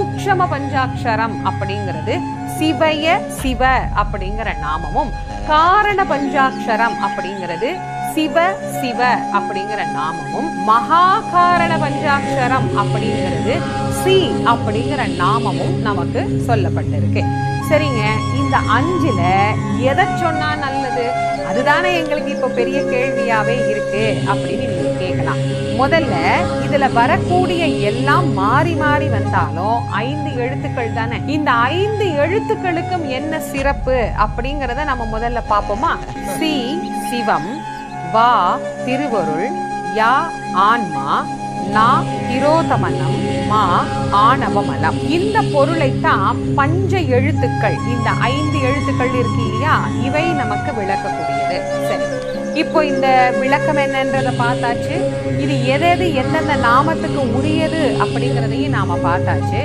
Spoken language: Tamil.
சூக்ஷ்ம பஞ்சாட்சரம் அப்படிங்கிறது சிவய சிவ அப்படிங்கிற நாமமும், காரண பஞ்சாட்சரம் அப்படிங்கிறது சிவ சிவ அப்படிங்கிற நாமமும், மகாகாரண பஞ்சாட்சரம் அப்படிங்கிறது சி அப்படிங்கிற நாமமும் நமக்கு சொல்லப்பட்டிருக்கு. சரிங்க, இந்த 5ல எதை சொன்னா நல்லது? அதுதானே எங்களுக்கு இப்ப பெரிய கேள்வியாவே இருக்கு அப்படின்னு நீங்க கேட்கலாம். முதல்ல இதுல வரக்கூடிய எல்லாம் மாறி மாறி வந்தாலும் 5 எழுத்துக்கள் தானே. இந்த 5 எழுத்துக்களுக்கும் என்ன சிறப்பு அப்படிங்கறத நம்ம முதல்ல பார்ப்போமா? சி சிவம், வா திருவருள், யா ஆன்மா, நா திரோதமனம், மா ஆணவமலம். இந்த பொருளைத்தான் பஞ்ச எழுத்துக்கள், இந்த 5 எழுத்துக்கள் இருக்கு இல்லையா, இவை நமக்கு விளக்கக்கூடியது. சரி, இப்போ இந்த விளக்கம் என்னன்றத பார்த்தாச்சு. இது எது எந்தெந்த நாமத்துக்கு உரியது அப்படிங்கிறதையும் நாம பார்த்தாச்சு.